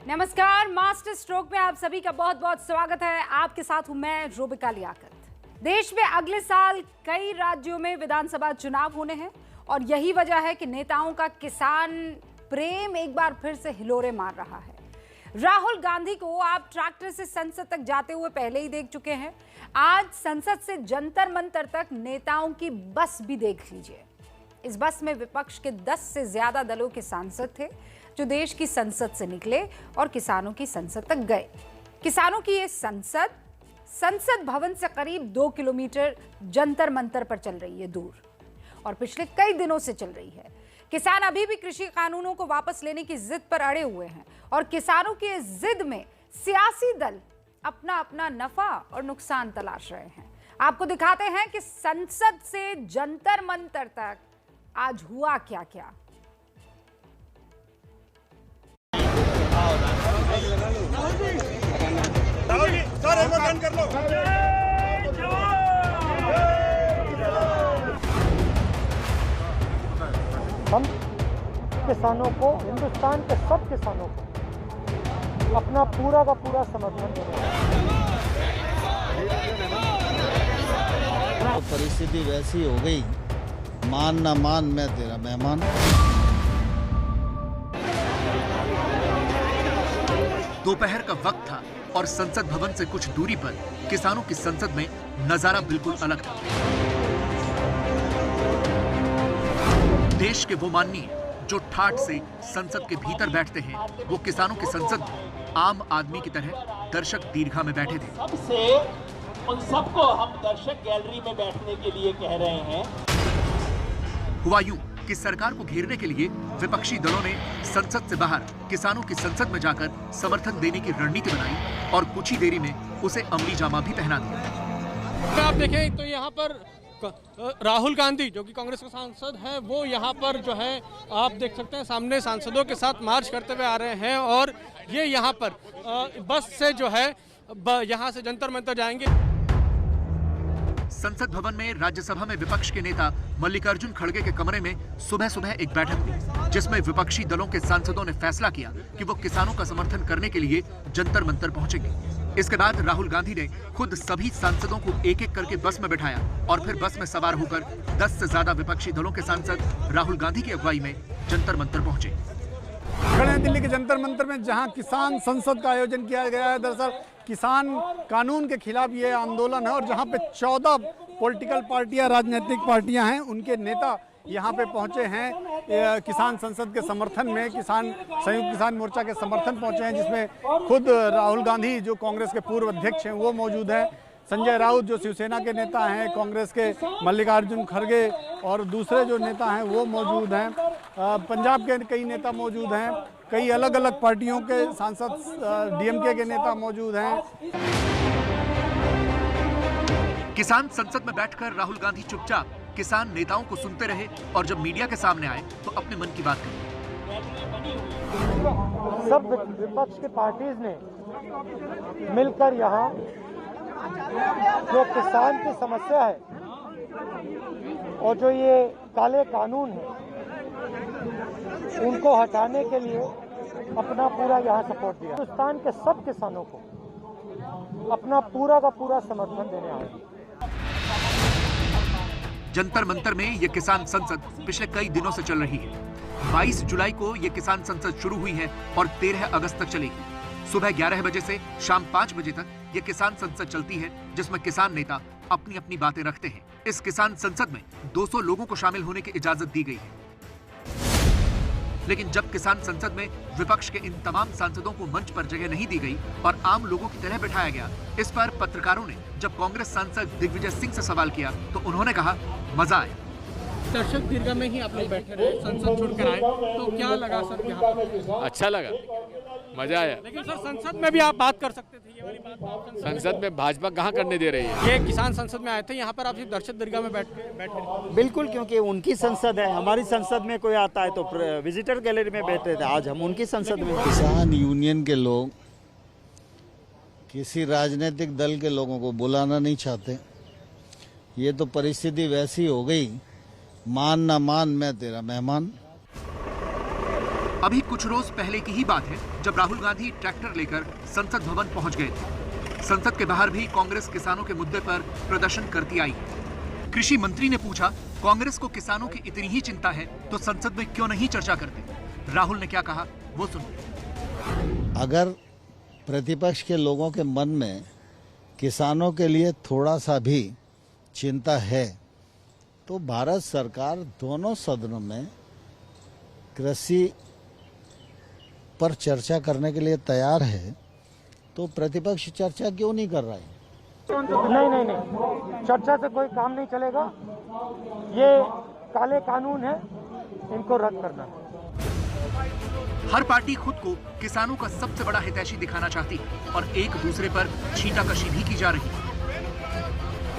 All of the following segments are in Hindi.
नमस्कार, मास्टर स्ट्रोक में आप सभी का बहुत बहुत स्वागत है। आपके साथ हूं मैं रूबिका लियाकत। देश में अगले साल कई राज्यों में विधानसभा चुनाव होने हैं और यही वजह है कि नेताओं का किसान प्रेम एक बार फिर से हिलोरे मार रहा है। राहुल गांधी को आप ट्रैक्टर से संसद तक जाते हुए पहले ही देख चुके हैं। आज संसद से जंतर मंतर तक नेताओं की बस भी देख लीजिए। इस बस में विपक्ष के 10 से ज्यादा दलों के सांसद थे जो देश की संसद से निकले और किसानों की संसद तक गए। किसानों की ये संसद भवन से करीब 2 किलोमीटर जंतर मंतर पर चल रही है दूर, और पिछले कई दिनों से चल रही है। किसान अभी भी कृषि कानूनों को वापस लेने की जिद पर अड़े हुए हैं और किसानों की इस जिद में सियासी दल अपना अपना नफा और नुकसान तलाश रहे हैं। आपको दिखाते हैं कि संसद से जंतर मंतर तक आज हुआ क्या क्या। हम किसानों को, हिंदुस्तान के सब किसानों को अपना पूरा का पूरा समर्थन दे रहे हैं। तो परिस्थिति वैसी हो गई, मान ना मान मैं तेरा मेहमान। दोपहर का वक्त था और संसद भवन से कुछ दूरी पर किसानों की संसद में नजारा बिल्कुल अलग था। देश के वो माननीय जो ठाठ से संसद के भीतर बैठते हैं, वो किसानों की संसद में आम आदमी की तरह दर्शक दीर्घा में बैठे थे। सबसे उन सबको हम दर्शक गैलरी में बैठने के लिए कह रहे हैं। हुआ यूं कि सरकार को घेरने के लिए विपक्षी दलों ने संसद से बाहर किसानों की संसद में जाकर समर्थन देने की रणनीति बनाई और कुछ ही देरी में उसे अमली जामा भी पहना दिया। आप देखें तो यहाँ पर राहुल गांधी जो कि कांग्रेस के सांसद हैं, वो यहाँ पर जो है आप देख सकते हैं सामने सांसदों के साथ मार्च करते हुए आ रहे हैं और ये यहाँ पर बस से जो है यहाँ से जंतर मंतर जाएंगे। संसद भवन में राज्यसभा में विपक्ष के नेता मल्लिकार्जुन खड़गे के कमरे में सुबह सुबह एक बैठक हुई, जिसमें विपक्षी दलों के सांसदों ने फैसला किया कि वो किसानों का समर्थन करने के लिए जंतर मंतर पहुंचेंगे। इसके बाद राहुल गांधी ने खुद सभी सांसदों को एक एक करके बस में बिठाया और फिर बस में सवार होकर 10 से ज्यादा विपक्षी दलों के सांसद राहुल गांधी की अगुवाई में जंतर मंतर पहुंचे। खड़े हैं दिल्ली के जंतर मंतर में, जहां किसान संसद का आयोजन किया गया है। दरअसल किसान कानून के खिलाफ ये आंदोलन है और जहां पे 14 पॉलिटिकल पार्टियां, राजनीतिक पार्टियां हैं, उनके नेता यहाँ पे पहुंचे हैं किसान संसद के समर्थन में। संयुक्त किसान मोर्चा के समर्थन पहुंचे हैं, जिसमें खुद राहुल गांधी जो कांग्रेस के पूर्व अध्यक्ष हैं वो मौजूद हैं, संजय राउत जो शिवसेना के नेता हैं, कांग्रेस के मल्लिकार्जुन खड़गे और दूसरे जो नेता हैं वो मौजूद हैं, पंजाब के कई नेता मौजूद हैं, कई अलग अलग पार्टियों के सांसद, डीएमके के नेता मौजूद हैं। किसान संसद में बैठकर राहुल गांधी चुपचाप किसान नेताओं को सुनते रहे और जब मीडिया के सामने आए तो अपने मन की बात कही। सब विपक्ष की पार्टीज ने मिलकर यहाँ जो किसान की समस्या है और जो ये काले कानून है उनको हटाने के लिए अपना पूरा यहाँ सपोर्ट दिया। हिंदुस्तान के सब किसानों को अपना पूरा का पूरा समर्थन देने आए। जंतर मंतर में ये किसान संसद पिछले कई दिनों से चल रही है। 22 जुलाई को ये किसान संसद शुरू हुई है और 13 अगस्त तक चलेगी। सुबह 11 बजे से शाम 5 बजे तक ये किसान संसद चलती है, जिसमें किसान नेता अपनी अपनी बातें रखते हैं। इस किसान संसद में 200 लोगों को शामिल होने की इजाजत दी गई है, लेकिन जब किसान संसद में विपक्ष के इन तमाम सांसदों को मंच पर जगह नहीं दी गई और आम लोगों की तरह बिठाया गया, इस पर पत्रकारों ने जब कांग्रेस सांसद दिग्विजय सिंह से सवाल किया तो उन्होंने कहा मजा आया। दर्शक दीर्घा में ही आप लोग बैठे रहे, संसद छोड़कर आए, तो क्या लगा सर यहाँ पर? अच्छा लगा, मजा आया। लेकिन सर संसद में भी आप बात कर सकते थे, ये वाली बात संसद में भाजपा कहाँ करने दे रही है? ये किसान संसद में आए थे, यहाँ पर आप सिर्फ दर्शक दीर्घा में बैठे। बिल्कुल, क्योंकि उनकी संसद है। हमारी संसद में कोई आता है तो विजिटर गैलरी में बैठे थे, आज हम उनकी संसद में। किसान यूनियन के लोग किसी राजनीतिक दल के लोगों को बुलाना नहीं चाहते। ये तो परिस्थिति वैसी हो गई, मान ना मान मैं तेरा मेहमान। अभी कुछ रोज पहले की ही बात है जब राहुल गांधी ट्रैक्टर लेकर संसद भवन पहुंच गए थे। संसद के बाहर भी कांग्रेस किसानों के मुद्दे पर प्रदर्शन करती आई। कृषि मंत्री ने पूछा, कांग्रेस को किसानों की इतनी ही चिंता है तो संसद में क्यों नहीं चर्चा करते? राहुल ने क्या कहा वो सुनो। अगर प्रतिपक्ष के लोगों के मन में किसानों के लिए थोड़ा सा भी चिंता है तो भारत सरकार दोनों सदनों में कृषि पर चर्चा करने के लिए तैयार है, तो प्रतिपक्ष चर्चा क्यों नहीं कर रहा है? नहीं, चर्चा से कोई काम नहीं चलेगा। ये काले कानून है, इनको रद्द करना है। हर पार्टी खुद को किसानों का सबसे बड़ा हितैषी दिखाना चाहती है और एक दूसरे पर छींटाकशी भी की जा रही है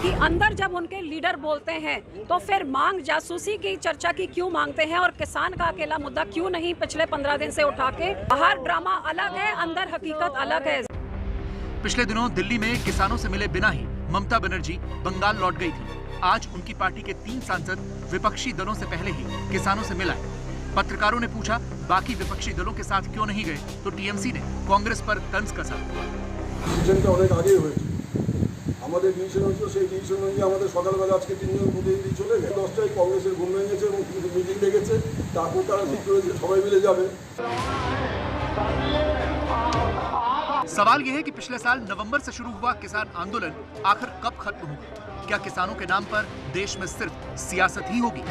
कि अंदर जब उनके लीडर बोलते हैं तो फिर मांग जासूसी की चर्चा की क्यों मांगते हैं और किसान का अकेला मुद्दा क्यों नहीं पिछले 15 दिन से उठा के? बाहर ड्रामा अलग है, अंदर हकीकत अलग है। पिछले दिनों दिल्ली में किसानों से मिले बिना ही ममता बनर्जी बंगाल लौट गई थी। आज उनकी पार्टी के 3 सांसद विपक्षी दलों से पहले ही किसानों से मिला है। पत्रकारों ने पूछा, बाकी विपक्षी दलों के साथ क्यों नहीं गए? तो टीएमसी ने कांग्रेस पर तंज कसा। আমাদের ডিভিশন হচ্ছে সেই ডিভিশন অনুযায়ী আমাদের সকালবেলা আজকে 3 জন প্রতিনিধি চলে গেছে। 10টায় কংগ্রেসের ঘুম ভেঙেছে এবং মিটিং ডেকেছে, তারপর তারা ঠিক করেছে সবাই মিলে যাবে। सवाल यह है कि पिछले साल नवंबर से शुरू हुआ किसान आंदोलन आखिर कब खत्म होगा? क्या किसानों के नाम पर देश में सिर्फ सियासत ही होगी?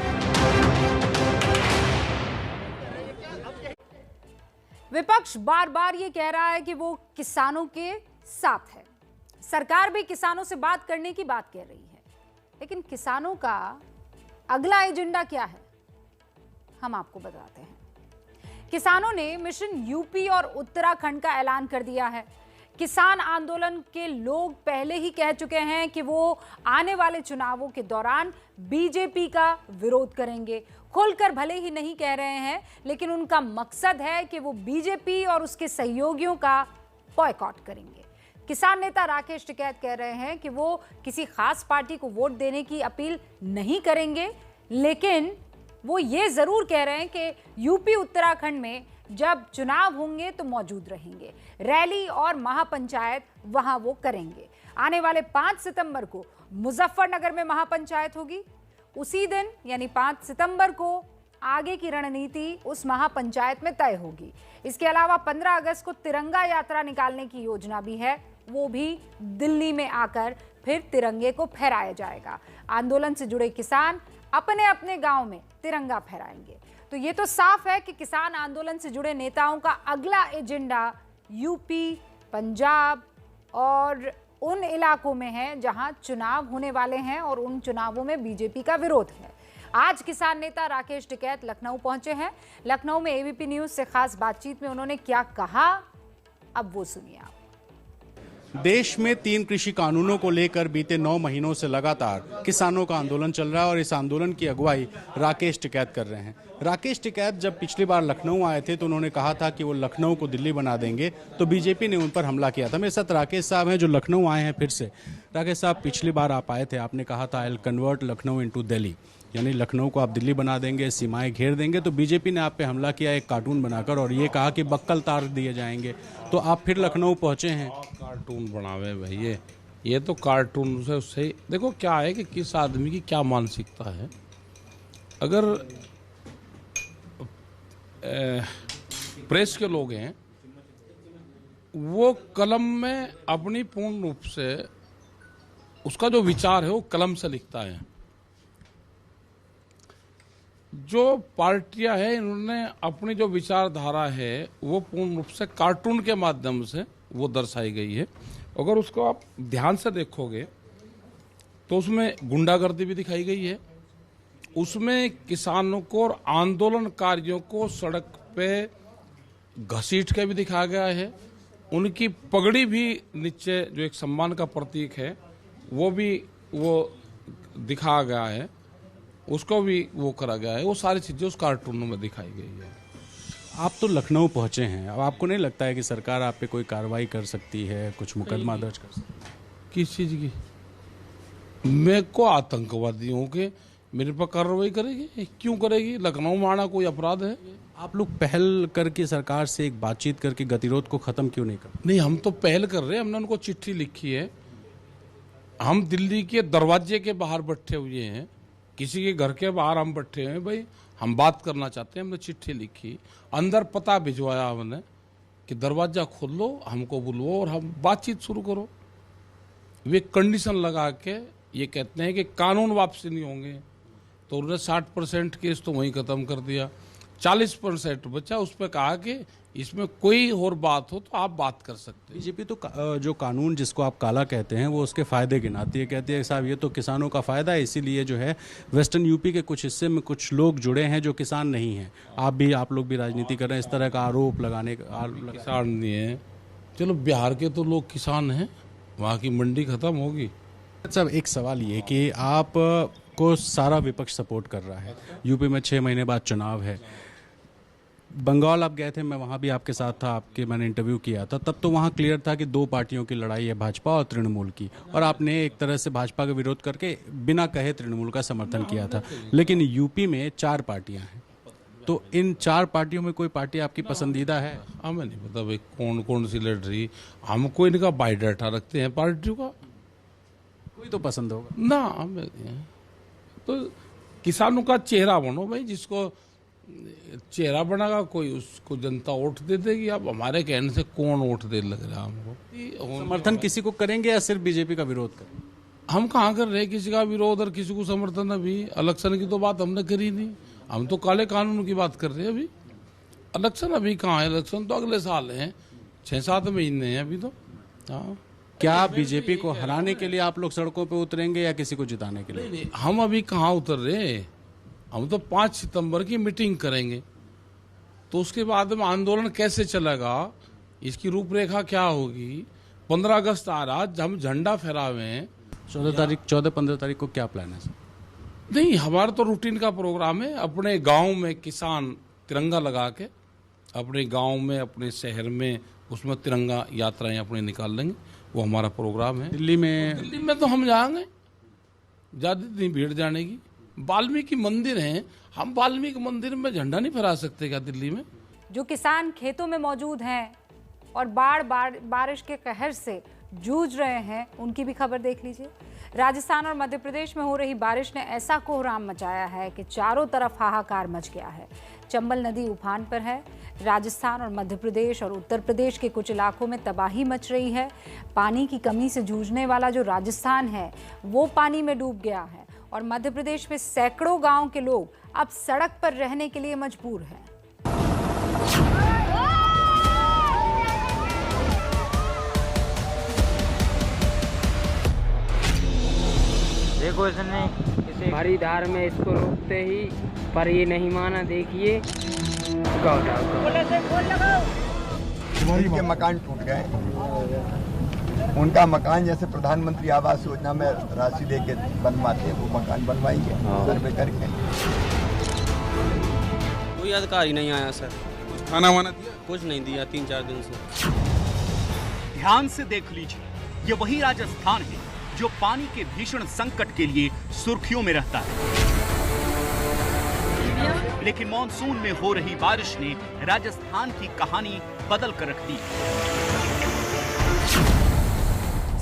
विपक्ष बार बार ये कह रहा है कि वो किसानों के साथ है। सरकार भी किसानों से बात करने की बात कह रही है, लेकिन किसानों का अगला एजेंडा क्या है हम आपको बताते हैं। किसानों ने मिशन यूपी और उत्तराखंड का ऐलान कर दिया है। किसान आंदोलन के लोग पहले ही कह चुके हैं कि वो आने वाले चुनावों के दौरान बीजेपी का विरोध करेंगे। खुलकर भले ही नहीं कह रहे हैं, लेकिन उनका मकसद है कि वो बीजेपी और उसके सहयोगियों का बॉयकॉट करेंगे। किसान नेता राकेश टिकैत कह रहे हैं कि वो किसी खास पार्टी को वोट देने की अपील नहीं करेंगे, लेकिन वो ये जरूर कह रहे हैं कि यूपी उत्तराखंड में जब चुनाव होंगे तो मौजूद रहेंगे। रैली और महापंचायत वहां वो करेंगे। आने वाले 5 सितंबर को मुजफ्फरनगर में महापंचायत होगी। उसी दिन यानी 5 सितंबर को आगे की रणनीति उस महापंचायत में तय होगी। इसके अलावा 15 अगस्त को तिरंगा यात्रा निकालने की योजना भी है, वो भी दिल्ली में आकर फिर तिरंगे को फहराया जाएगा। आंदोलन से जुड़े किसान अपने अपने गांव में तिरंगा फहराएंगे। तो ये तो साफ है कि किसान आंदोलन से जुड़े नेताओं का अगला एजेंडा यूपी, पंजाब और उन इलाकों में है जहां चुनाव होने वाले हैं और उन चुनावों में बीजेपी का विरोध है। आज किसान नेता राकेश टिकैत लखनऊ पहुंचे हैं। लखनऊ में एबीपी न्यूज से खास बातचीत में उन्होंने क्या कहा, अब वो सुनिए आप। देश में 3 कृषि कानूनों को लेकर बीते 9 महीनों से लगातार किसानों का आंदोलन चल रहा है और इस आंदोलन की अगुवाई राकेश टिकैत कर रहे हैं। राकेश टिकैत जब पिछली बार लखनऊ आए थे तो उन्होंने कहा था कि वो लखनऊ को दिल्ली बना देंगे, तो बीजेपी ने उन पर हमला किया था। मेरे साथ राकेश साहब हैं जो लखनऊ आए हैं फिर से। राकेश साहब, पिछली बार आप आए थे, आपने कहा था I will convert Lucknow into Delhi, यानी लखनऊ को आप दिल्ली बना देंगे, सीमाएं घेर देंगे। तो बीजेपी ने आप पे हमला किया एक कार्टून बनाकर और ये कहा कि बक्कल तार दिए जाएंगे। तो आप फिर लखनऊ पहुंचे हैं। कार्टून बनावे भैया, ये तो कार्टून से उससे देखो क्या है कि किस आदमी की क्या मानसिकता है। अगर प्रेस के लोग हैं वो कलम में अपनी पूर्ण रूप से उसका जो विचार है वो कलम से लिखता है। जो पार्टियां हैं इन्होंने अपनी जो विचारधारा है वो पूर्ण रूप से कार्टून के माध्यम से वो दर्शाई गई है। अगर उसको आप ध्यान से देखोगे तो उसमें गुंडागर्दी भी दिखाई गई है, उसमें किसानों को और आंदोलनकारियों को सड़क पे घसीट के भी दिखाया गया है। उनकी पगड़ी भी नीचे जो एक सम्मान का प्रतीक है वो भी वो दिखाया गया है, उसको भी वो करा गया है। वो सारी चीजें उस कार्टूनों में दिखाई गई है। आप तो लखनऊ पहुंचे हैं, अब आपको नहीं लगता है कि सरकार आप पे कोई कार्रवाई कर सकती है, कुछ मुकदमा दर्ज कर सकती है? किस चीज की? मेरे को आतंकवादियों के मेरे पर कार्रवाई करेगी। क्यों करेगी? लखनऊ में आना कोई अपराध है? आप लोग पहल करके सरकार से एक बातचीत करके गतिरोध को खत्म क्यों नहीं करते? नहीं, हम तो पहल कर रहे हैं। हमने उनको चिट्ठी लिखी है। हम दिल्ली के दरवाजे के बाहर बैठे हुए हैं, किसी के घर के बाहर हम बैठे हैं, भाई हम बात करना चाहते हैं। हमने चिट्ठी लिखी, अंदर पता भिजवाया हमने कि दरवाजा खोल लो, हमको बुलवाओ और हम बातचीत शुरू करो। वे कंडीशन लगा के ये कहते हैं कि कानून वापसी नहीं होंगे, तो उन्होंने 60% केस तो वहीं ख़त्म कर दिया। 40% बचा, उस पर कहा कि इसमें कोई और बात हो तो आप बात कर सकते हैं। बीजेपी तो जो कानून जिसको आप काला कहते हैं वो उसके फायदे गिनाती है, कहती है साहब ये तो किसानों का फायदा है, इसीलिए जो है वेस्टर्न यूपी के कुछ हिस्से में कुछ लोग जुड़े हैं जो किसान नहीं हैं। आप लोग भी राजनीति कर रहे हैं, इस तरह का आरोप लगाने का। किसान नहीं है, चलो बिहार के तो लोग किसान हैं, वहाँ की मंडी खत्म होगी। सब एक सवाल ये कि आप को सारा विपक्ष सपोर्ट कर रहा है, यूपी में 6 महीने बाद चुनाव है, बंगाल आप गए थे, मैं वहाँ भी आपके साथ था, मैंने इंटरव्यू किया था, तब तो वहाँ क्लियर था कि 2 पार्टियों की लड़ाई है, भाजपा और तृणमूल की, और आपने एक तरह से भाजपा का विरोध करके बिना कहे तृणमूल का समर्थन किया था। लेकिन यूपी में 4 पार्टियां हैं, तो इन 4 पार्टियों में कोई पार्टी आपकी पसंदीदा है? हमें नहीं पता भाई कौन कौन सी लड़ रही, हमको इनका बायोडाटा रखते हैं पार्टियों का, कोई तो पसंद होगा ना हमें। तो किसानों का चेहरा बनो भाई, जिसको चेहरा बनागा कोई उसको जनता वोट दे देगी। अब हमारे कहने से कौन वोट दे लग रहा है हमको? समर्थन किसी को करेंगे या सिर्फ बीजेपी का विरोध करेंगे? हम कहाँ कर रहे हैं किसी का विरोध और किसी को समर्थन? अभी इलेक्शन की तो बात हमने करी नहीं, हम तो काले कानून की बात कर रहे हैं। अभी इलेक्शन अभी कहाँ है? इलेक्शन तो अगले साल है, 6-7 महीने हैं अभी तो। हाँ, क्या बीजेपी को हराने के लिए आप लोग सड़कों पे उतरेंगे या किसी को जिताने के लिए? नहीं, हम अभी कहाँ उतर रहे, हम तो 5 सितंबर की मीटिंग करेंगे, तो उसके बाद में आंदोलन कैसे चलेगा, इसकी रूपरेखा क्या होगी। 15 अगस्त आ रहा, हम झंडा फहरावे हैं। 14-15 तारीख को क्या प्लान है सर? नहीं, हमारा तो रूटीन का प्रोग्राम है। अपने गांव में किसान तिरंगा लगा के अपने गांव में, अपने शहर में, उसमें तिरंगा यात्राएं अपने निकाल लेंगे, वो हमारा प्रोग्राम है। दिल्ली में तो हम जाएंगे, ज़्यादा नहीं भीड़ जाने की। वाल्मीकि मंदिर है, हम वाल्मीकि मंदिर में झंडा नहीं फहरा सकते क्या दिल्ली में? जो किसान खेतों में मौजूद हैं और बारिश के कहर से जूझ रहे हैं, उनकी भी खबर देख लीजिए। राजस्थान और मध्य प्रदेश में हो रही बारिश ने ऐसा कोहराम मचाया है कि चारों तरफ हाहाकार मच गया है। चंबल नदी उफान पर है। राजस्थान और मध्य प्रदेश और उत्तर प्रदेश के कुछ इलाकों में तबाही मच रही है। पानी की कमी से जूझने वाला जो राजस्थान है वो पानी में डूब गया है और मध्य प्रदेश में सैकड़ों गांव के लोग अब सड़क पर रहने के लिए मजबूर हैं। देखो इसने भारी धार में इसको रोकते ही पर ये नहीं माना। देखिए उनके मकान टूट गए, उनका मकान जैसे प्रधानमंत्री आवास योजना में राशि लेके बनवाते वो मकान बनवाएंगे सर्वे करके। कोई अधिकारी नहीं आया सर। कुछ खाना वाना दिया? कुछ नहीं दिया 3-4 दिन से। ध्यान से देख लीजिए, ये वही राजस्थान है जो पानी के भीषण संकट के लिए सुर्खियों में रहता है। लेकिन मॉनसून में हो रही बारिश ने राजस्थान की कहानी बदल कर रख दी।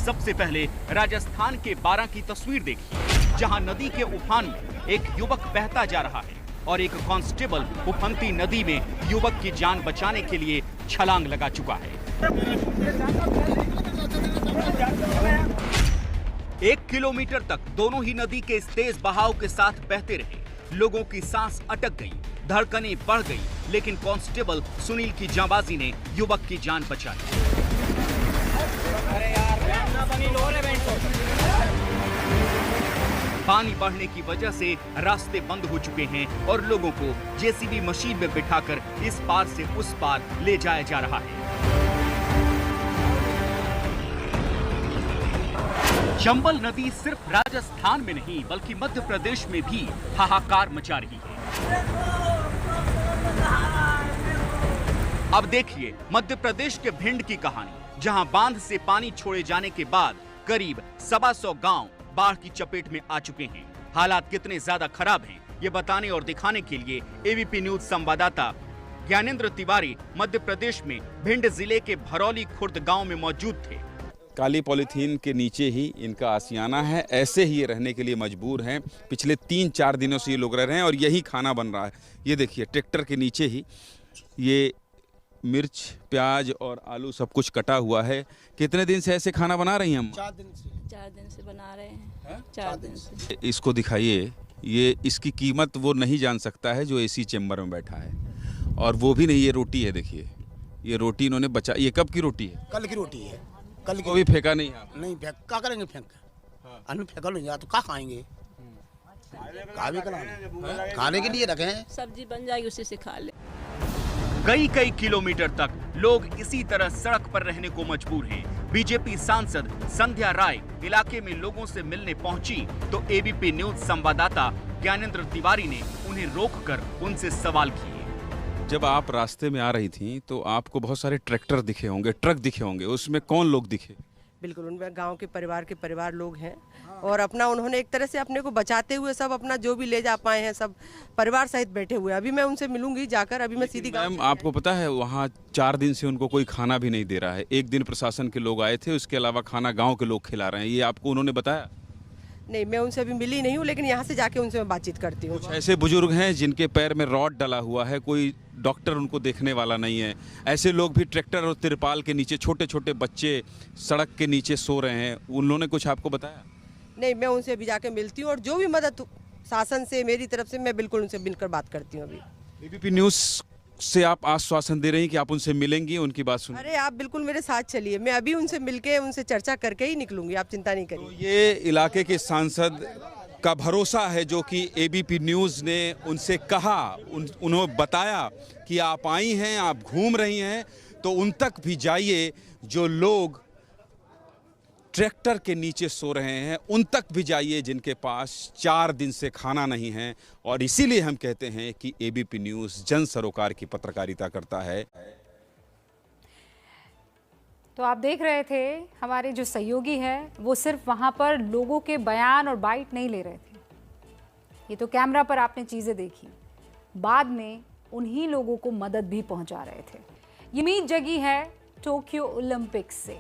सबसे पहले राजस्थान के 12 की तस्वीर देखिए, जहां नदी के उफान में एक युवक बहता जा रहा है और एक कांस्टेबल उफनती नदी में युवक की जान बचाने के लिए छलांग लगा चुका है। 1 किलोमीटर तक दोनों ही नदी के इस तेज बहाव के साथ बहते रहे। लोगों की सांस अटक गई, धड़कनें बढ़ गई, लेकिन कांस्टेबल सुनील की जांबाजी ने युवक की जान बचाई। पानी बढ़ने की वजह से रास्ते बंद हो चुके हैं और लोगों को जेसीबी मशीन में बिठाकर इस पार से उस पार ले जाया जा रहा है। चंबल नदी सिर्फ राजस्थान में नहीं बल्कि मध्य प्रदेश में भी हाहाकार मचा रही है। अब देखिए मध्य प्रदेश के भिंड की कहानी, जहां बांध से पानी छोड़े जाने के बाद करीब 125 गांव बाढ़ की चपेट में आ चुके हैं। हालात कितने ज्यादा खराब हैं ये बताने और दिखाने के लिए एबीपी न्यूज संवाददाता ज्ञानेंद्र तिवारी मध्य प्रदेश में भिंड जिले के भरौली खुर्द गांव में मौजूद थे। काली पॉलीथीन के नीचे ही इनका आशियाना है, ऐसे ही ये रहने के लिए मजबूर हैं। पिछले 3-4 दिनों से ये लोग रह रहे हैं और यही खाना बन रहा है। ये देखिए ट्रैक्टर के नीचे ही ये मिर्च, प्याज और आलू सब कुछ कटा हुआ है। कितने दिन से ऐसे खाना बना रही हैं हम? 4 दिन से बना रहे हैं। 4 दिन से। इसको दिखाइए, ये इसकी कीमत वो नहीं जान सकता है जो एसी चेम्बर में बैठा है। और वो भी नहीं, ये रोटी है, देखिए ये रोटी इन्होंने बचा। ये कब की रोटी है? कल की रोटी है। कल को भी फेंका नहीं है? नहीं फेंक, क्या करेंगे फेंक? अन्न फेंका लो तो क्या खाएंगे? खाने के लिए रखे हैं। सब्जी बन जाएगी उसी से खा ले। कई किलोमीटर तक लोग इसी तरह सड़क पर रहने को मजबूर हैं। बीजेपी सांसद संध्या राय इलाके में लोगों से मिलने पहुंची तो एबीपी न्यूज संवाददाता ज्ञानेंद्र तिवारी ने उन्हें रोककर उनसे सवाल किए। जब आप रास्ते में आ रही थी तो आपको बहुत सारे ट्रैक्टर दिखे होंगे, ट्रक दिखे होंगे, उसमें कौन लोग दिखे? बिल्कुल, उनमें गांव के परिवार लोग हैं और अपना उन्होंने एक तरह से अपने को बचाते हुए सब अपना जो भी ले जा पाए हैं सब परिवार सहित बैठे हुए। अभी मैं उनसे मिलूंगी जाकर। अभी मैं सीधी मैम, आपको पता है वहाँ 4 दिन से उनको कोई खाना भी नहीं दे रहा है। एक दिन प्रशासन के लोग आए थे, उसके अलावा खाना गाँव के लोग खिला रहे हैं। ये आपको उन्होंने बताया? नहीं, मैं उनसे अभी मिली नहीं हूँ, लेकिन यहाँ से जाके उनसे मैं बातचीत करती हूँ। कुछ ऐसे बुजुर्ग हैं जिनके पैर में रॉड डला हुआ है, कोई डॉक्टर उनको देखने वाला नहीं है। ऐसे लोग भी ट्रैक्टर और तिरपाल के नीचे, छोटे छोटे बच्चे सड़क के नीचे सो रहे हैं। उन्होंने कुछ आपको बताया? नहीं, मैं उनसे अभी जाके मिलती हूँ और जो भी मदद शासन से मेरी तरफ से मैं बिल्कुल उनसे मिलकर बात करती हूँ। अभी एबीपी न्यूज़ से आप आश्वासन दे रही हैं कि आप उनसे मिलेंगी, उनकी बात सुन? अरे आप बिल्कुल मेरे साथ चलिए, मैं अभी उन्से मिलके उनसे चर्चा करके ही निकलूंगी, आप चिंता नहीं करिए। तो ये इलाके के सांसद का भरोसा है जो कि एबीपी न्यूज़ ने उनसे कहा, उन्होंने बताया कि आप आई हैं, आप घूम रही हैं, तो उन तक भी जाइए। जो लोग ट्रैक्टर के नीचे सो रहे हैं उन तक भी जाइए, जिनके पास 4 दिन से खाना नहीं है। और इसीलिए हम कहते हैं कि एबीपी न्यूज़ जन सरोकार की पत्रकारिता करता है। तो आप देख रहे थे हमारे जो सहयोगी हैं वो सिर्फ वहाँ पर लोगों के बयान और बाइट नहीं ले रहे थे। ये तो कैमरा पर आपने चीज़ें देखी, बाद में उन्हीं लोगों को मदद भी पहुँचा रहे थे। ये उम्मीद जगी है टोक्यो ओलंपिक्स से।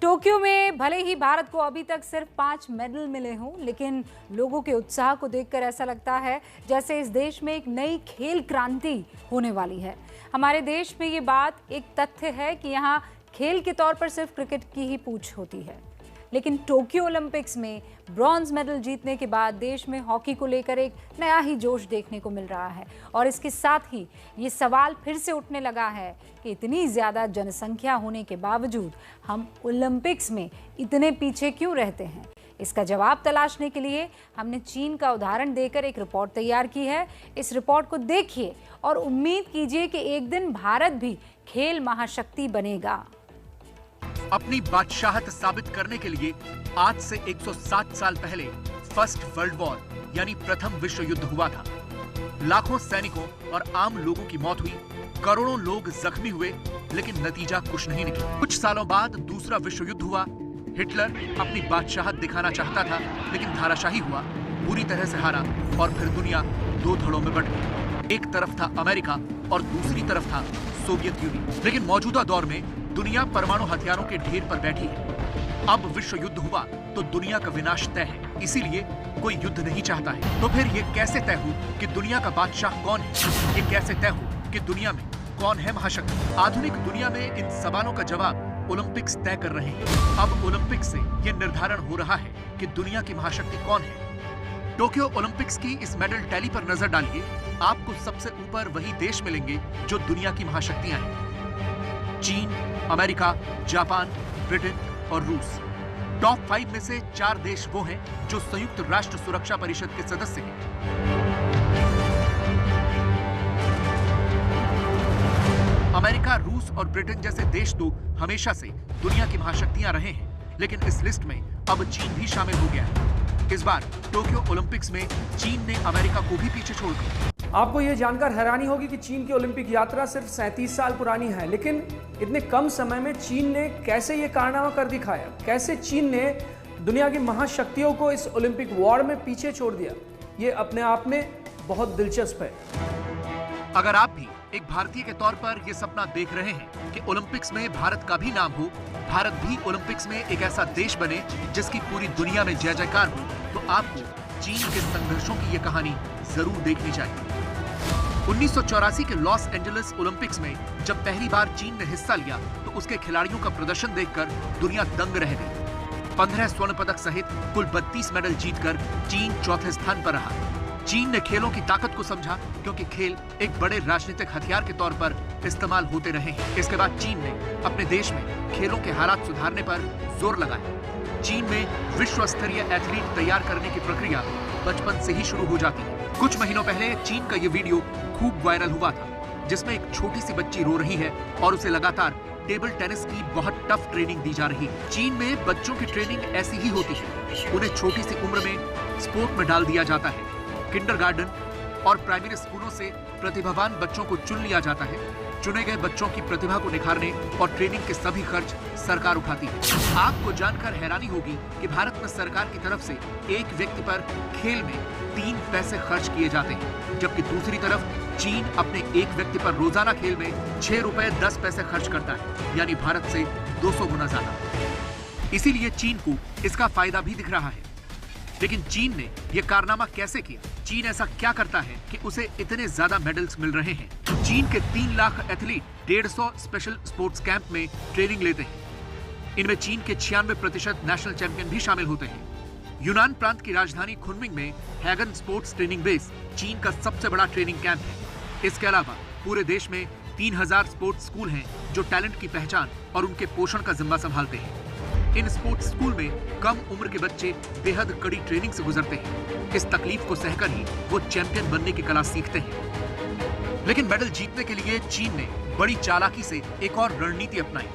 टोक्यो में भले ही भारत को अभी तक सिर्फ 5 मेडल मिले हों, लेकिन लोगों के उत्साह को देखकर ऐसा लगता है जैसे इस देश में एक नई खेल क्रांति होने वाली है। हमारे देश में ये बात एक तथ्य है कि यहाँ खेल के तौर पर सिर्फ क्रिकेट की ही पूछ होती है, लेकिन टोक्यो ओलंपिक्स में ब्रॉन्ज मेडल जीतने के बाद देश में हॉकी को लेकर एक नया ही जोश देखने को मिल रहा है। और इसके साथ ही ये सवाल फिर से उठने लगा है कि इतनी ज़्यादा जनसंख्या होने के बावजूद हम ओलंपिक्स में इतने पीछे क्यों रहते हैं। इसका जवाब तलाशने के लिए हमने चीन का उदाहरण देकर एक रिपोर्ट तैयार की है। इस रिपोर्ट को देखिए और उम्मीद कीजिए कि एक दिन भारत भी खेल महाशक्ति बनेगा। अपनी बादशाहत साबित करने के लिए आज से 107 साल पहले फर्स्ट वर्ल्ड वॉर यानी प्रथम विश्व युद्ध हुआ था। लाखों सैनिकों और आम लोगों की मौत हुई, करोड़ों लोग जख्मी हुए, लेकिन नतीजा कुछ नहीं निकला। कुछ सालों बाद दूसरा विश्व युद्ध हुआ। हिटलर अपनी बादशाहत दिखाना चाहता था, लेकिन धाराशाही हुआ, बुरी तरह से हारा और फिर दुनिया 2 धड़ों में बंट गई। एक तरफ था अमेरिका और दूसरी तरफ था सोवियत यूनियन। लेकिन मौजूदा दौर में दुनिया परमाणु हथियारों के ढेर पर बैठी है। अब विश्व युद्ध हुआ तो दुनिया का विनाश तय है, इसीलिए कोई युद्ध नहीं चाहता है। तो फिर ये कैसे तय हो कि दुनिया का बादशाह कौन है? ये कैसे तय हो कि दुनिया में कौन है महाशक्ति? आधुनिक दुनिया में इन सवालों का जवाब ओलंपिक्स तय कर रहे हैं। अब ओलंपिक्स से ये निर्धारण हो रहा है कि दुनिया की महाशक्ति कौन है। टोक्यो ओलंपिक्स की इस मेडल टैली पर नजर डालिए, आपको सबसे ऊपर वही देश मिलेंगे जो दुनिया की महाशक्तियां हैं। चीन, अमेरिका, जापान, ब्रिटेन और रूस। टॉप 5 में से 4 देश वो हैं जो संयुक्त राष्ट्र सुरक्षा परिषद के सदस्य हैं। अमेरिका, रूस और ब्रिटेन जैसे देश तो हमेशा से दुनिया की महाशक्तियां रहे हैं, लेकिन इस लिस्ट में अब चीन भी शामिल हो गया है। इस बार टोक्यो ओलंपिक्स में चीन ने अमेरिका को भी पीछे छोड़ दिया। आपको ये जानकर हैरानी होगी कि चीन की ओलंपिक यात्रा सिर्फ 37 साल पुरानी है, लेकिन इतने कम समय में चीन ने कैसे ये कारनामा कर दिखाया। कैसे चीन ने दुनिया की महाशक्तियों को इस ओलंपिक वॉर में पीछे छोड़ दिया, ये अपने आप में बहुत दिलचस्प है। अगर आप भी एक भारतीय के तौर पर ये सपना देख रहे हैं कि ओलंपिक्स में भारत का भी नाम हो, भारत भी ओलंपिक्स में एक ऐसा देश बने जिसकी पूरी दुनिया में जय जयकार हो, तो आपको चीन के संघर्षों की ये कहानी जरूर देखनी चाहिए। 1984 के लॉस एंजलिस ओलंपिक्स में जब पहली बार चीन ने हिस्सा लिया तो उसके खिलाड़ियों का प्रदर्शन देखकर दुनिया दंग रह गई। 15 स्वर्ण पदक सहित कुल 32 मेडल जीतकर चीन चौथे स्थान पर रहा। चीन ने खेलों की ताकत को समझा क्योंकि खेल एक बड़े राजनीतिक हथियार के तौर पर इस्तेमाल होते रहे हैं। इसके बाद चीन ने अपने देश में खेलों के हालात सुधारने पर जोर लगाया। चीन में विश्व स्तरीय एथलीट तैयार करने की प्रक्रिया बचपन से ही शुरू हो जाती है। कुछ महीनों पहले चीन का ये वीडियो खूब वायरल हुआ था, जिसमें एक छोटी सी बच्ची रो रही है और उसे लगातार टेबल टेनिस की बहुत टफ ट्रेनिंग दी जा रही है। चीन में बच्चों की ट्रेनिंग ऐसी ही होती है, उन्हें छोटी सी उम्र में स्पोर्ट में डाल दिया जाता है। किंडरगार्टन और प्राइमरी स्कूलों से प्रतिभावान बच्चों को चुन लिया जाता है। चुने गए बच्चों की प्रतिभा को निखारने और ट्रेनिंग के सभी खर्च सरकार उठाती है। आपको जानकर हैरानी होगी कि भारत में सरकार की तरफ से एक व्यक्ति पर खेल में 3 पैसे खर्च किए जाते हैं, जबकि दूसरी तरफ चीन अपने एक व्यक्ति पर रोजाना खेल में 6 रुपए 10 पैसे खर्च करता है, यानी भारत से 200 गुना ज्यादा। इसीलिए चीन को इसका फायदा भी दिख रहा है। लेकिन चीन ने यह कारनामा कैसे किया? चीन ऐसा क्या करता है कि उसे इतने ज्यादा मेडल्स मिल रहे हैं? चीन के 3 lakh athlete 150 special sports camp में ट्रेनिंग लेते हैं। इनमें चीन के 96% नेशनल चैंपियन भी शामिल होते हैं। यूनान प्रांत की राजधानी खुनमिंग में हैगन स्पोर्ट्स ट्रेनिंग बेस चीन का सबसे बड़ा ट्रेनिंग कैंप है। इसके अलावा पूरे देश में 3000 स्पोर्ट्स स्कूल हैं जो टैलेंट की पहचान और उनके पोषण का जिम्मा संभालते हैं। इन स्पोर्ट्स स्कूल में कम उम्र के बच्चे बेहद कड़ी ट्रेनिंग से गुजरते हैं। इस तकलीफ को सहकर ही वो चैंपियन बनने की कला सीखते हैं। लेकिन मेडल जीतने के लिए चीन ने बड़ी चालाकी से एक और रणनीति अपनाई।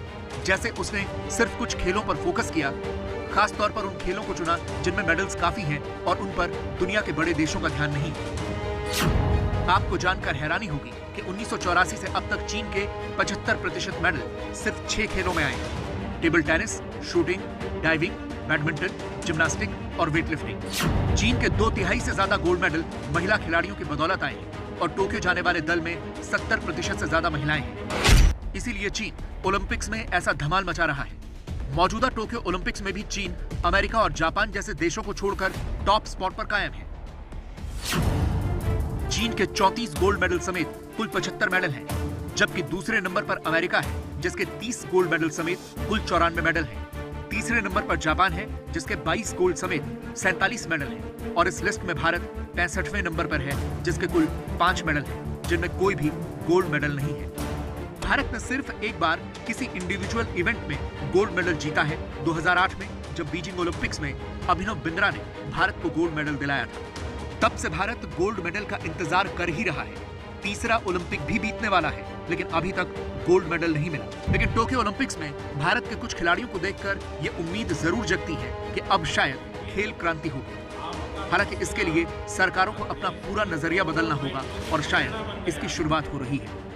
जैसे उसने सिर्फ कुछ खेलों पर फोकस किया, खास तौर पर उन खेलों को चुना जिनमें मेडल्स काफी हैं और उन पर दुनिया के बड़े देशों का ध्यान नहीं। आपको जानकर हैरानी होगी कि 1984 से अब तक चीन के 75% मेडल सिर्फ 6 खेलों में आए हैं: table tennis, shooting, diving, badminton, gymnastic और वेटलिफ्टिंग। चीन के 2/3 से ज्यादा गोल्ड मेडल महिला खिलाड़ियों की बदौलत आए हैं और टोक्यो जाने वाले दल में 70% से ज्यादा महिलाएं हैं। इसीलिए चीन ओलंपिक्स में ऐसा धमाल मचा रहा है। मौजूदा टोक्यो ओलंपिक्स में भी चीन अमेरिका और जापान जैसे देशों को छोड़कर टॉप स्पॉट पर कायम है। चीन के 34 गोल्ड मेडल समेत कुल 75 मेडल हैं, जबकि दूसरे नंबर पर अमेरिका है जिसके 30 गोल्ड मेडल समेत कुल 94 मेडल हैं। तीसरे नंबर पर जापान है जिसके 22 गोल्ड समेत 47 मेडल हैं और इस लिस्ट में भारत 65वें नंबर पर है जिसके कुल 5 मेडल हैं, जिनमें कोई भी गोल्ड मेडल नहीं है। भारत ने सिर्फ एक बार किसी इंडिविजुअल इवेंट में गोल्ड मेडल जीता है, 2008 में जब बीजिंग ओलंपिक्स में अभिनव बिंद्रा ने भारत को गोल्ड मेडल दिलाया था। तब से भारत गोल्ड मेडल का इंतजार कर ही रहा है। तीसरा ओलंपिक भी बीतने वाला है, लेकिन अभी तक गोल्ड मेडल नहीं मिला। लेकिन टोक्यो ओलंपिक्स में भारत के कुछ खिलाड़ियों को देखकर ये उम्मीद जरूर जगती है कि अब शायद खेल क्रांति होगी। हालांकि इसके लिए सरकारों को अपना पूरा नजरिया बदलना होगा और शायद इसकी शुरुआत हो रही है।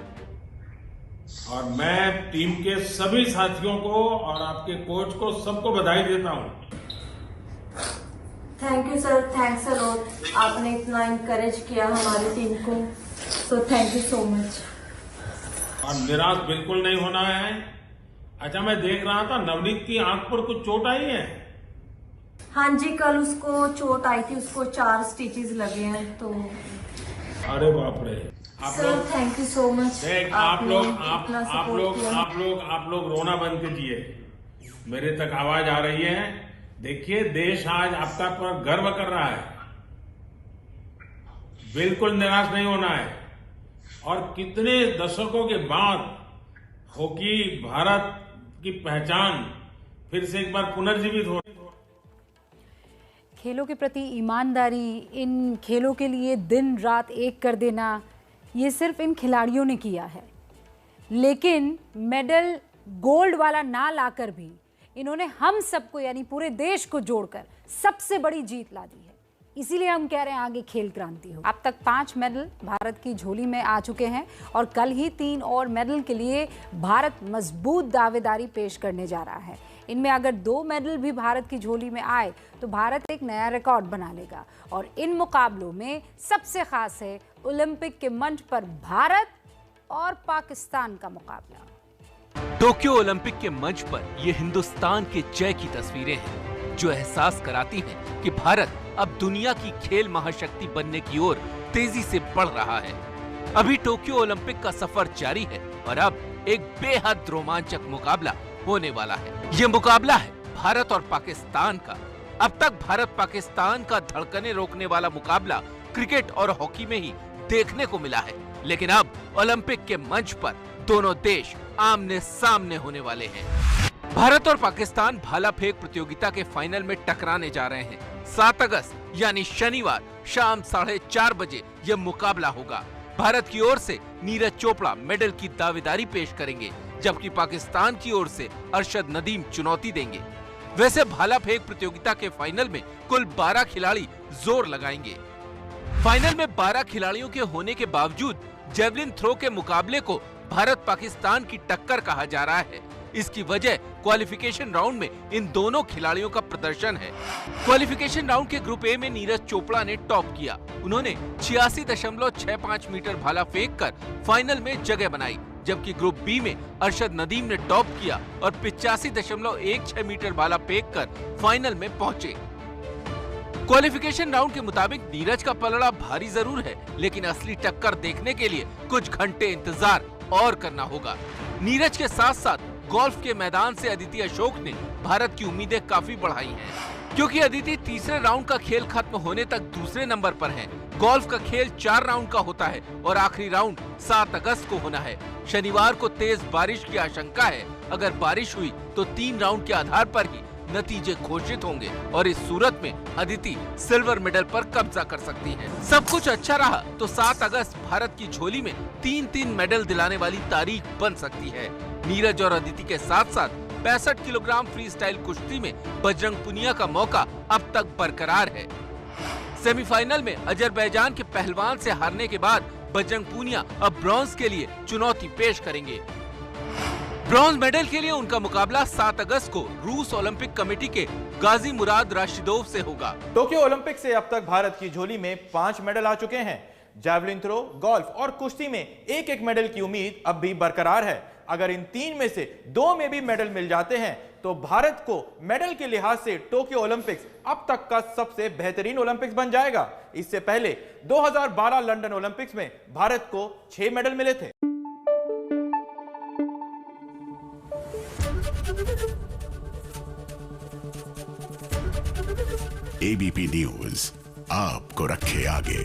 और मैं टीम के सभी साथियों को और आपके कोच को सबको बधाई देता हूं। Thank you sir, thanks a lot. आपने इतना इनकरेज किया हमारी टीम को, so thank you so much. और निराश बिल्कुल नहीं होना है। अच्छा, मैं देख रहा था नवनीत की आंख पर कुछ चोट आई है। हाँ जी, कल उसको चोट आई थी, उसको 4 स्टिचेस लगे हैं। तो अरे बाप रे। Sir thank you so much. आप लोग रोना बंद कीजिए। मेरे तक आवाज आ रही है। देखिए, देश आज आपका पर गर्व कर रहा है। बिल्कुल निराश नहीं होना है। और कितने दशकों के बाद हॉकी भारत की पहचान फिर से एक बार पुनर्जीवित हो। खेलों के प्रति ईमानदारी, इन खेलों के लिए दिन रात एक कर देना, ये सिर्फ इन खिलाड़ियों ने किया है। लेकिन मेडल गोल्ड वाला ना लाकर भी इन्होंने हम सबको यानी पूरे देश को जोड़कर सबसे बड़ी जीत ला दी है। इसीलिए हम कह रहे हैं आगे खेल क्रांति हो। अब तक 5 मेडल भारत की झोली में आ चुके हैं और कल ही 3 और मेडल के लिए भारत मजबूत दावेदारी पेश करने जा रहा है। इनमें अगर 2 मेडल भी भारत की झोली में आए तो भारत एक नया रिकॉर्ड बना लेगा। और इन मुकाबलों में सबसे खास है ओलंपिक के मंच पर भारत और पाकिस्तान का मुकाबला। टोक्यो ओलंपिक के मंच पर ये हिंदुस्तान के जय की तस्वीरें हैं, जो एहसास कराती हैं कि भारत अब दुनिया की खेल महाशक्ति बनने की ओर तेजी से बढ़ रहा है। अभी टोक्यो ओलंपिक का सफर जारी है और अब एक बेहद रोमांचक मुकाबला होने वाला है। ये मुकाबला है भारत और पाकिस्तान का। अब तक भारत पाकिस्तान का धड़कने रोकने वाला मुकाबला क्रिकेट और हॉकी में ही देखने को मिला है, लेकिन अब ओलंपिक के मंच पर दोनों देश आमने सामने होने वाले हैं। भारत और पाकिस्तान भाला फेंक प्रतियोगिता के फाइनल में टकराने जा रहे हैं। 7 अगस्त यानी शनिवार शाम 4:30 बजे यह मुकाबला होगा। भारत की ओर से नीरज चोपड़ा मेडल की दावेदारी पेश करेंगे, जबकि पाकिस्तान की ओर से अरशद नदीम चुनौती देंगे। वैसे भाला फेंक प्रतियोगिता के फाइनल में कुल 12 खिलाड़ी जोर लगाएंगे। फाइनल में 12 खिलाड़ियों के होने के बावजूद जेवलिन थ्रो के मुकाबले को भारत पाकिस्तान की टक्कर कहा जा रहा है। इसकी वजह क्वालिफिकेशन राउंड में इन दोनों खिलाड़ियों का प्रदर्शन है। क्वालिफिकेशन राउंड के ग्रुप ए में नीरज चोपड़ा ने टॉप किया। उन्होंने 86.65 मीटर भाला फेंक कर फाइनल में जगह बनाई, जबकि ग्रुप बी में अरशद नदीम ने टॉप किया और 85.16 मीटर भाला फेंक कर फाइनल में पहुंचे। क्वालिफिकेशन राउंड के मुताबिक नीरज का पलड़ा भारी जरूर है, लेकिन असली टक्कर देखने के लिए कुछ घंटे इंतजार और करना होगा। नीरज के साथ साथ गोल्फ के मैदान से अदिति अशोक ने भारत की उम्मीदें काफी बढ़ाई हैं, क्योंकि अदिति तीसरे राउंड का खेल खत्म होने तक दूसरे नंबर पर है। गोल्फ का खेल 4 राउंड का होता है और आखिरी राउंड 7 अगस्त को होना है। शनिवार को तेज बारिश की आशंका है। अगर बारिश हुई तो 3 राउंड के आधार पर ही नतीजे घोषित होंगे और इस सूरत में अदिति सिल्वर मेडल पर कब्जा कर सकती हैं। सब कुछ अच्छा रहा तो 7 अगस्त भारत की झोली में 3-3 मेडल दिलाने वाली तारीख बन सकती है। नीरज और अदिति के साथ साथ 65 किलोग्राम फ्री स्टाइल कुश्ती में बजरंग पुनिया का मौका अब तक बरकरार है। सेमीफाइनल में अजरबैजान के पहलवान से हारने के बाद बजरंग पुनिया अब ब्रॉन्ज के लिए चुनौती पेश करेंगे। ब्रॉन्ज मेडल के लिए उनका मुकाबला 7 अगस्त को रूस ओलंपिक कमेटी के गाजी मुराद राशिदोव से होगा। टोक्यो ओलंपिक से अब तक भारत की झोली में 5 मेडल आ चुके हैं। जैवलिन थ्रो, गोल्फ और कुश्ती में एक मेडल की उम्मीद अब भी बरकरार है। अगर इन 3 में से 2 में भी मेडल मिल जाते हैं तो भारत को मेडल के लिहाज से टोक्यो ओलंपिक्स अब तक का सबसे बेहतरीन ओलंपिक्स बन जाएगा। इससे पहले 2012 लंदन ओलंपिक्स में भारत को 6 मेडल मिले थे। एबीपी न्यूज आपको रखे आगे।